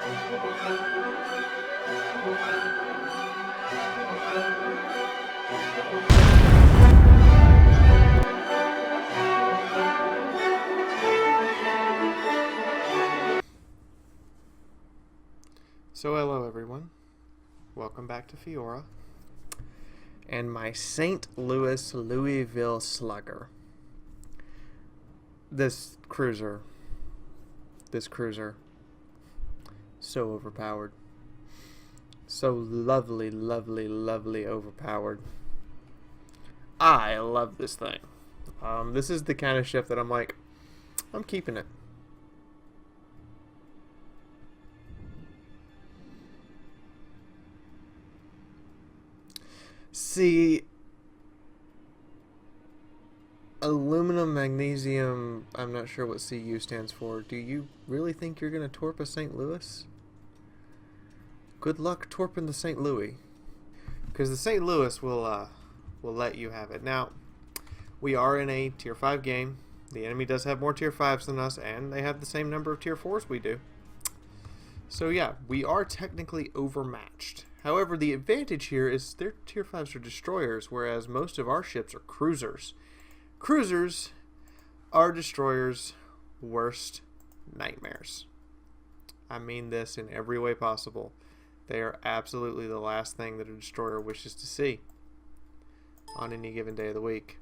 So hello everyone, welcome back to Fiaura, and my St. Louis Louisville Slugger. This cruiser, so overpowered. So lovely, lovely, lovely overpowered. I love this thing. This is the kind of ship that I'm like, I'm keeping it. See, aluminum, magnesium, I'm not sure what CU stands for. Do you really think you're going to torp a St. Louis? Good luck torping the St. Louis. Because the St. Louis will let you have it. Now, we are in a Tier 5 game. The enemy does have more Tier 5s than us, and they have the same number of Tier 4s we do. So yeah, we are technically overmatched. However, the advantage here is their Tier 5s are destroyers, whereas most of our ships are cruisers. Cruisers are destroyers' worst nightmares. I mean this in every way possible. They are absolutely the last thing that a destroyer wishes to see on any given day of the week.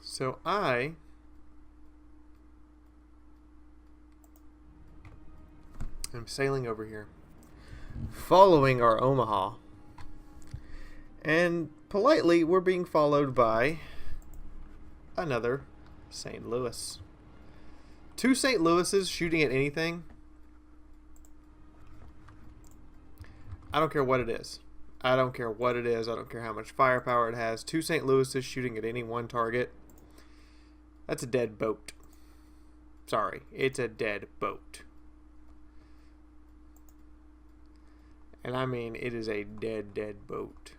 So I'm sailing over here, following our Omaha, and politely we're being followed by another St. Louis. Two St. Louises shooting at anything. I don't care what it is. I don't care what it is. I don't care how much firepower it has. Two St. Louises shooting at any one target. That's a dead boat. Sorry, it's a dead boat. And I mean, it is a dead, dead boat.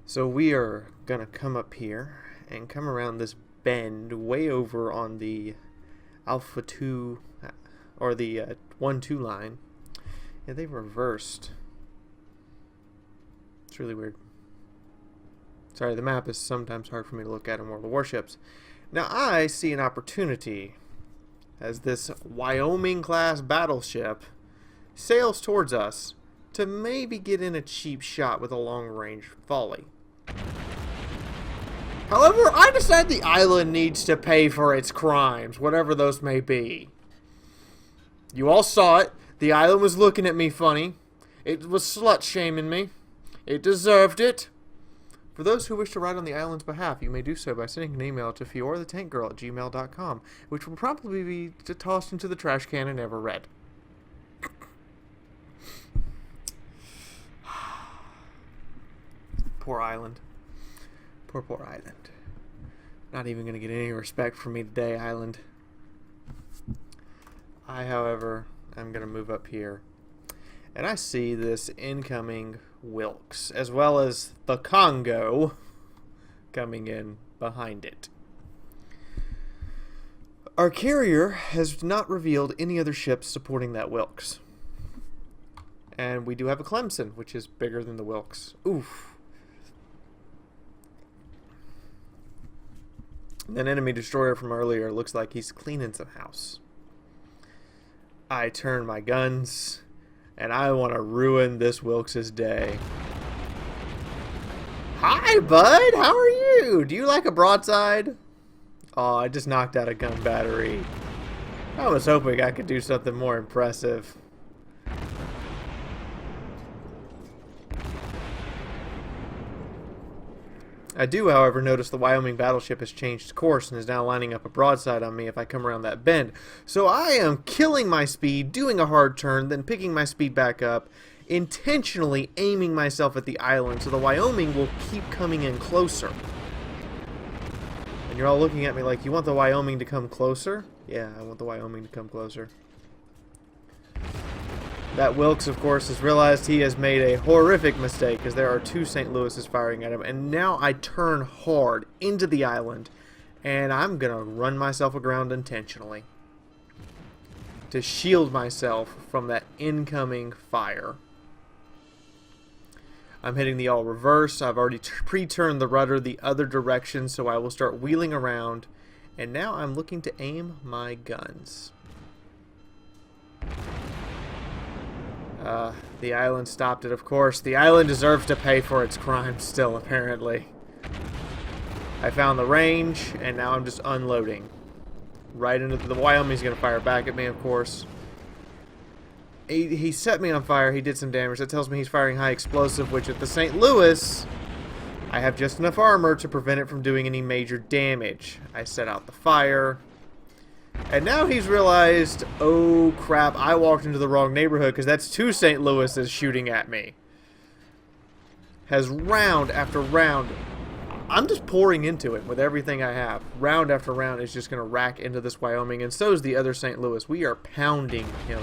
So we are going to come up here and come around this bend way over on the Alpha 2, or the 1-2 line. Yeah, they reversed. It's really weird. Sorry, the map is sometimes hard for me to look at in World of Warships. Now I see an opportunity as this Wyoming-class battleship sails towards us to maybe get in a cheap shot with a long-range volley. However, I decide the island needs to pay for its crimes, whatever those may be. You all saw it. The island was looking at me funny. It was slut-shaming me. It deserved it. For those who wish to write on the island's behalf, you may do so by sending an email to fiaurathetankgirl@gmail.com, which will probably be tossed into the trash can and never read. Poor island. Poor, poor island. Not even going to get any respect from me today, island. I, however, am going to move up here. And I see this incoming Wilkes, as well as the Congo coming in behind it. Our carrier has not revealed any other ships supporting that Wilkes. And we do have a Clemson, which is bigger than the Wilkes. Oof. An enemy destroyer from earlier looks like he's cleaning some house. I turn my guns, and I want to ruin this Wilkes' day. Hi, bud! How are you? Do you like a broadside? Oh, I just knocked out a gun battery. I was hoping I could do something more impressive. I do, however, notice the Wyoming battleship has changed course and is now lining up a broadside on me if I come around that bend. So I am killing my speed, doing a hard turn, then picking my speed back up, intentionally aiming myself at the island so the Wyoming will keep coming in closer. And you're all looking at me like, you want the Wyoming to come closer? Yeah, I want the Wyoming to come closer. That Wilkes, of course, has realized he has made a horrific mistake because there are 2 St. Louis's firing at him. And now I turn hard into the island, and I'm going to run myself aground intentionally to shield myself from that incoming fire. I'm hitting the all reverse. I've already pre-turned the rudder the other direction, so I will start wheeling around. And now I'm looking to aim my guns. The island stopped it, of course. The island deserves to pay for its crimes still, apparently. I found the range, and now I'm just unloading. Right into the Wyoming's going to fire back at me, of course. He set me on fire. He did some damage. That tells me he's firing high explosive, which at the St. Louis, I have just enough armor to prevent it from doing any major damage. I set out the fire. And now he's realized, oh crap, I walked into the wrong neighborhood because that's 2 St. Louis's shooting at me. Has round after round. I'm just pouring into it with everything I have. Round after round is just going to rack into this Wyoming, and so is the other St. Louis. We are pounding him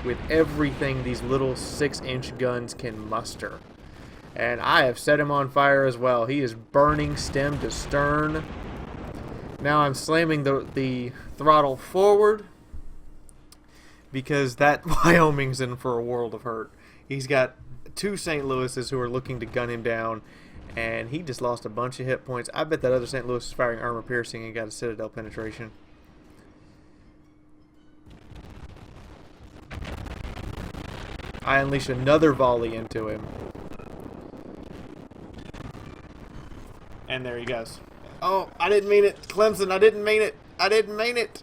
with everything these little 6-inch guns can muster. And I have set him on fire as well. He is burning stem to stern. Now I'm slamming the throttle forward because that Wyoming's in for a world of hurt. He's got 2 St. Louis's who are looking to gun him down, and he just lost a bunch of hit points. I bet that other St. Louis is firing armor piercing and got a citadel penetration. I unleash another volley into him. And there he goes. Oh, I didn't mean it. Clemson, I didn't mean it. I didn't mean it.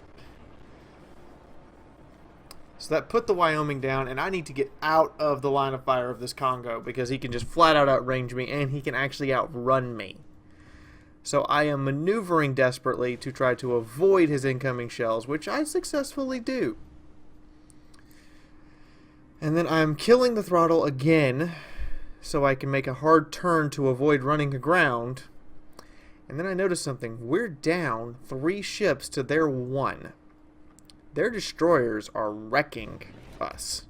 So that put the Wyoming down, and I need to get out of the line of fire of this Congo because he can just flat out outrange me, and he can actually outrun me. So I am maneuvering desperately to try to avoid his incoming shells, which I successfully do. And then I'm killing the throttle again so I can make a hard turn to avoid running aground. And then I notice something. We're down 3 ships to their 1. Their destroyers are wrecking us.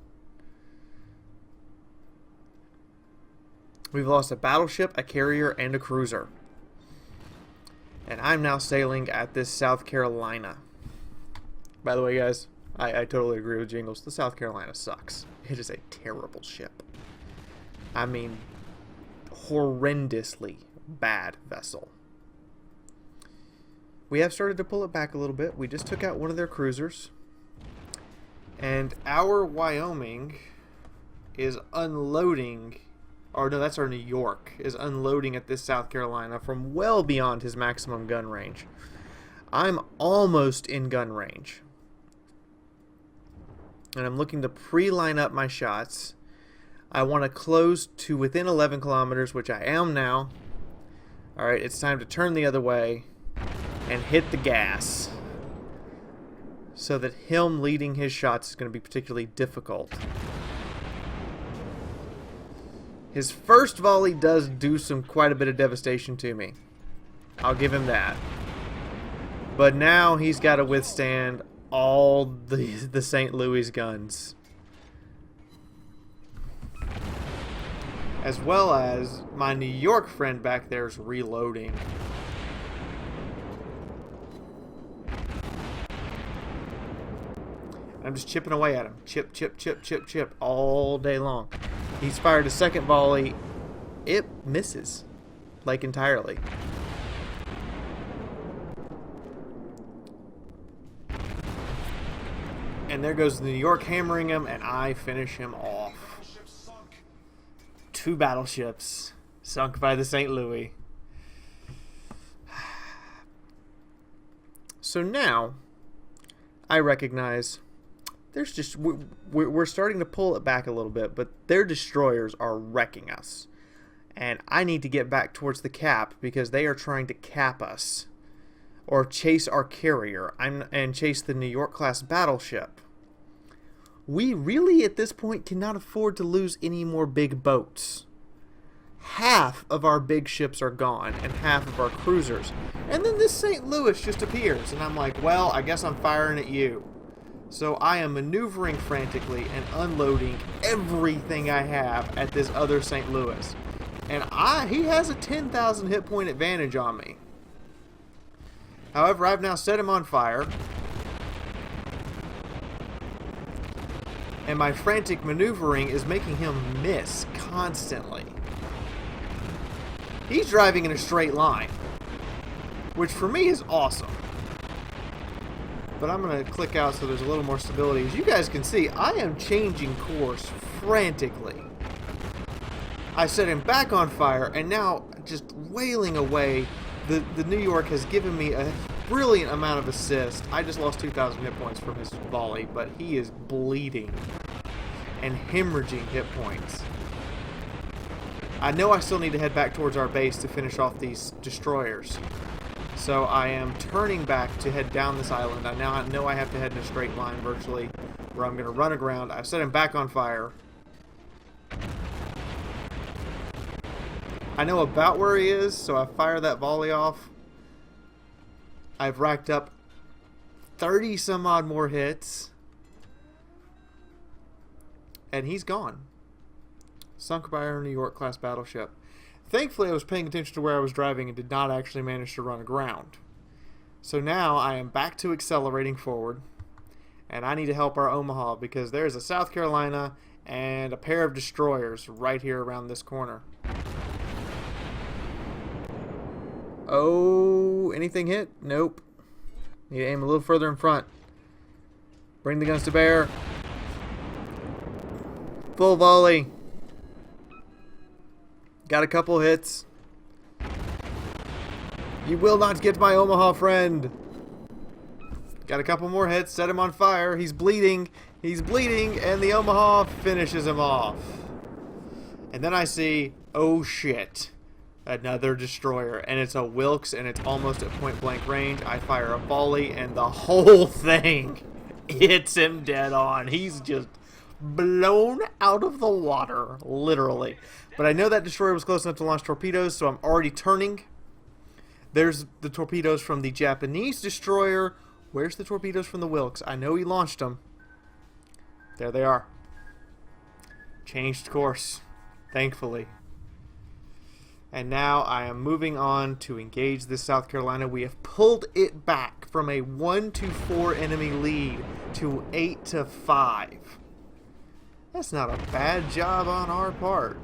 We've lost a battleship, a carrier, and a cruiser. And I'm now sailing at this South Carolina. By the way, guys, I totally agree with Jingles. The South Carolina sucks. It is a terrible ship. I mean, horrendously bad vessel. We have started to pull it back a little bit. We just took out one of their cruisers. And our Wyoming is unloading, or no, that's our New York, is unloading at this South Carolina from well beyond his maximum gun range. I'm almost in gun range. And I'm looking to pre-line up my shots. I want to close to within 11 kilometers, which I am now. Alright, it's time to turn the other way and hit the gas. So that him leading his shots is going to be particularly difficult. His first volley does do quite a bit of devastation to me. I'll give him that. But now he's got to withstand all the St. Louis guns. As well as my New York friend back there is reloading. I'm just chipping away at him. Chip, chip, chip, chip, chip all day long. He's fired a second volley. It misses. Like entirely. And there goes the New York hammering him, and I finish him off. 2 battleships sunk by the St. Louis. So now, I recognize there's just we're starting to pull it back a little bit, but their destroyers are wrecking us. And I need to get back towards the cap because they are trying to cap us. Or chase our carrier and chase the New York class battleship. We really at this point cannot afford to lose any more big boats. Half of our big ships are gone and half of our cruisers. And then this St. Louis just appears and I'm like, well, I guess I'm firing at you. So I am maneuvering frantically and unloading everything I have at this other St. Louis. And he has a 10,000 hit point advantage on me. However, I've now set him on fire. And my frantic maneuvering is making him miss constantly. He's driving in a straight line, which for me is awesome. But I'm going to click out so there's a little more stability. As you guys can see, I am changing course frantically. I set him back on fire, and now just wailing away. The New York has given me a brilliant amount of assist. I just lost 2,000 hit points from his volley, but he is bleeding and hemorrhaging hit points. I know I still need to head back towards our base to finish off these destroyers. So I am turning back to head down this island. I now know I have to head in a straight line virtually, where I'm going to run aground. I've set him back on fire. I know about where he is, so I fire that volley off. I've racked up 30 some odd more hits. And he's gone. Sunk by our New York class battleship. Thankfully, I was paying attention to where I was driving and did not actually manage to run aground. So now I am back to accelerating forward. And I need to help our Omaha because there's a South Carolina and a pair of destroyers right here around this corner. Oh, anything hit? Nope. Need to aim a little further in front. Bring the guns to bear. Full volley. Got a couple hits. You will not get my Omaha friend. Got a couple more hits. Set him on fire. He's bleeding. He's bleeding. And the Omaha finishes him off. And then I see, oh shit, another destroyer. And it's a Wilkes and it's almost at point blank range. I fire a volley and the whole thing hits him dead on. He's just blown out of the water, literally. But I know that destroyer was close enough to launch torpedoes, so I'm already turning. There's the torpedoes from the Japanese destroyer. Where's the torpedoes from the Wilkes? I know he launched them. There they are. Changed course, thankfully. And now I am moving on to engage this South Carolina. We have pulled it back from a 1-4 enemy lead to 8-5. That's not a bad job on our part.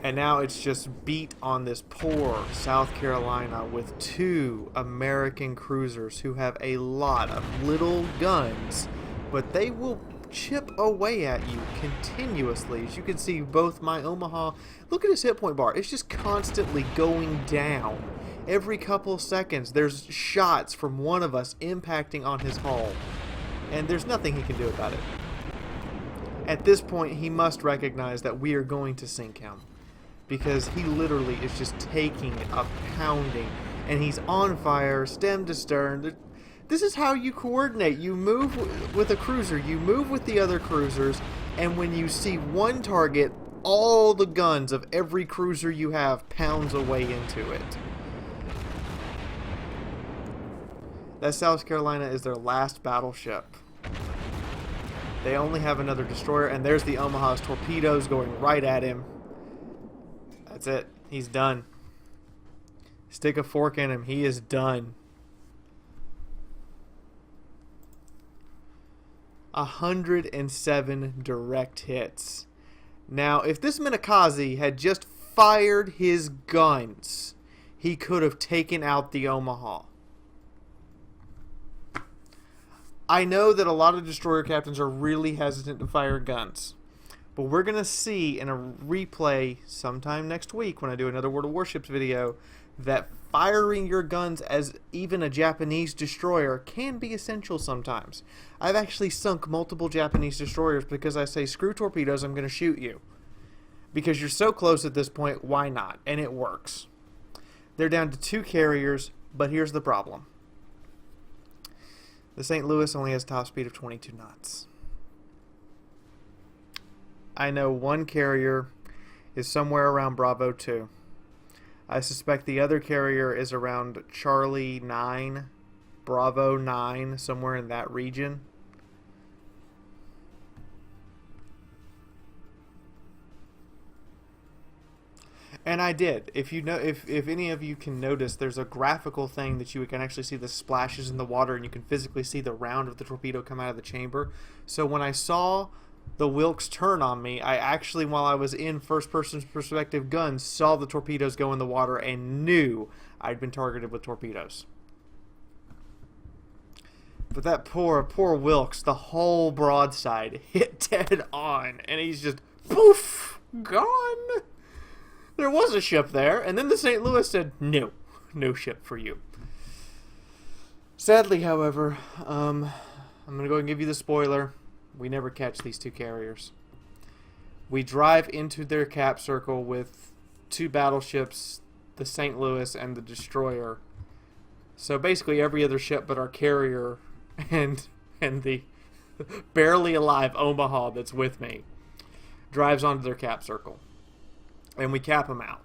And now it's just beat on this poor South Carolina with 2 American cruisers who have a lot of little guns, but they will chip away at you continuously. As you can see, both my Omaha, look at his hit point bar. It's just constantly going down. Every couple seconds, there's shots from one of us impacting on his hull. And there's nothing he can do about it. At this point, he must recognize that we are going to sink him. Because he literally is just taking a pounding. And he's on fire, stem to stern. This is how you coordinate. You move with a cruiser. You move with the other cruisers. And when you see one target, all the guns of every cruiser you have pounds away into it. That South Carolina is their last battleship. They only have another destroyer, and there's the Omaha's torpedoes going right at him. That's it. He's done. Stick a fork in him. He is done. 107 direct hits. Now, if this Minakaze had just fired his guns, he could have taken out the Omaha. I know that a lot of destroyer captains are really hesitant to fire guns. But we're going to see in a replay sometime next week when I do another World of Warships video that firing your guns as even a Japanese destroyer can be essential sometimes. I've actually sunk multiple Japanese destroyers because I say, screw torpedoes, I'm going to shoot you. Because you're so close at this point, why not? And it works. They're down to 2 carriers, but here's the problem. The St. Louis only has top speed of 22 knots. I know one carrier is somewhere around Bravo 2. I suspect the other carrier is around Charlie 9. Bravo 9, somewhere in that region. And I did. If you know, if any of you can notice, there's a graphical thing that you can actually see the splashes in the water, and you can physically see the round of the torpedo come out of the chamber. So when I saw the Wilkes turn on me, I actually, while I was in first-person perspective guns, saw the torpedoes go in the water and knew I'd been targeted with torpedoes. But that poor Wilkes, the whole broadside hit dead on, and he's just poof, gone. There was a ship there, and then the St. Louis said, no ship for you. Sadly, however, I'm going to go and give you the spoiler. We never catch these two carriers. We drive into their cap circle with two battleships, the St. Louis and the Destroyer. So basically every other ship but our carrier and the barely alive Omaha that's with me drives onto their cap circle. And we cap them out.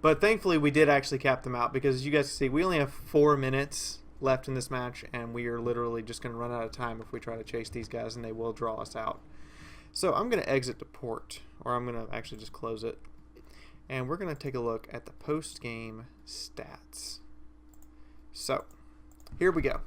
But thankfully we did actually cap them out, because as you guys can see, we only have 4 minutes left in this match, and we are literally just going to run out of time if we try to chase these guys, and they will draw us out. So I'm going to exit to port, or I'm going to actually just close it. And we're going to take a look at the post-game stats. So, here we go.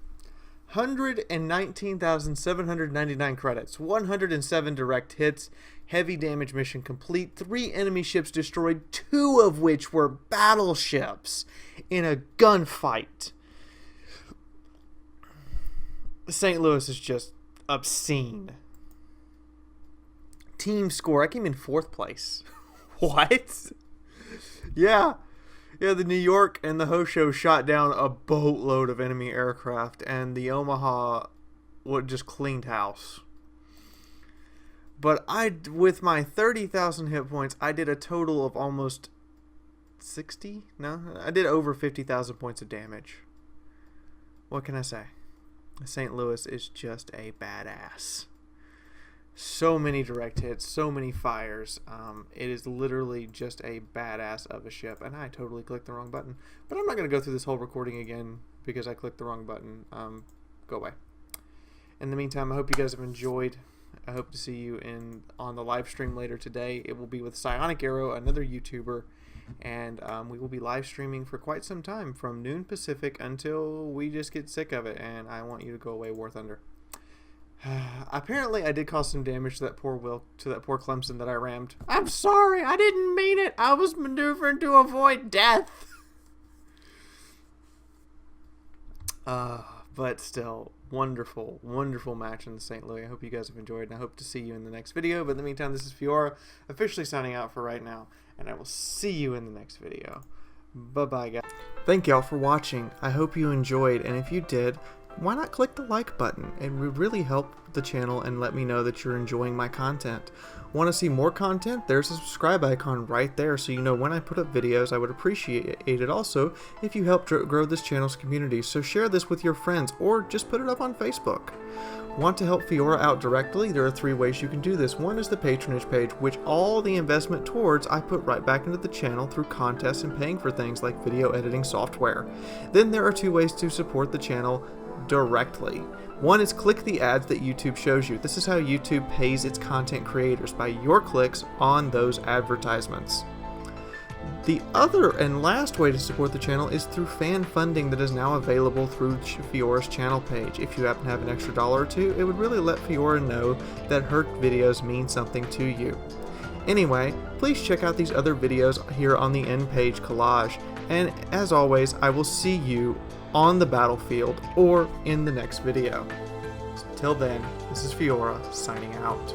119,799 credits, 107 direct hits, heavy damage mission complete, 3 enemy ships destroyed, 2 of which were battleships in a gunfight. St. Louis is just obscene. Team score, I came in 4th place. What? Yeah, the New York and the Hosho shot down a boatload of enemy aircraft, and the Omaha just cleaned house. But with my 30,000 hit points, I did a total of almost 60? No, I did over 50,000 points of damage. What can I say? St. Louis is just a badass. So many direct hits, so many fires. It is literally just a badass of a ship. And I totally clicked the wrong button. But I'm not going to go through this whole recording again because I clicked the wrong button. Go away. In the meantime, I hope you guys have enjoyed. I hope to see you on the live stream later today. It will be with Psionic Arrow, another YouTuber. And we will be live streaming for quite some time, from noon Pacific until we just get sick of it. And I want you to go away, War Thunder. Apparently, I did cause some damage to that poor Clemson that I rammed. I'm sorry, I didn't mean it. I was maneuvering to avoid death. But still, wonderful, wonderful match in the St. Louis. I hope you guys have enjoyed, and I hope to see you in the next video. But in the meantime, this is Fiaura, officially signing out for right now, and I will see you in the next video. Bye-bye, guys. Thank y'all for watching. I hope you enjoyed, and if you did, why not click the like button? It would really help the channel and let me know that you're enjoying my content. Want to see more content? There's a subscribe icon right there, so you know when I put up videos. I would appreciate it also if you help grow this channel's community. So share this with your friends, or just put it up on Facebook. Want to help Fiaura out directly? There are 3 ways you can do this. One is the patronage page, which all the investment towards I put right back into the channel through contests and paying for things like video editing software. Then there are 2 ways to support the channel directly. One is click the ads that YouTube shows you. This is how YouTube pays its content creators, by your clicks on those advertisements. The other and last way to support the channel is through fan funding that is now available through Fiaura's channel page. If you happen to have an extra $1 or 2, it would really let Fiaura know that her videos mean something to you. Anyway, please check out these other videos here on the end page collage, and as always, I will see you on the battlefield or in the next video. Till then, this is Fiaura signing out.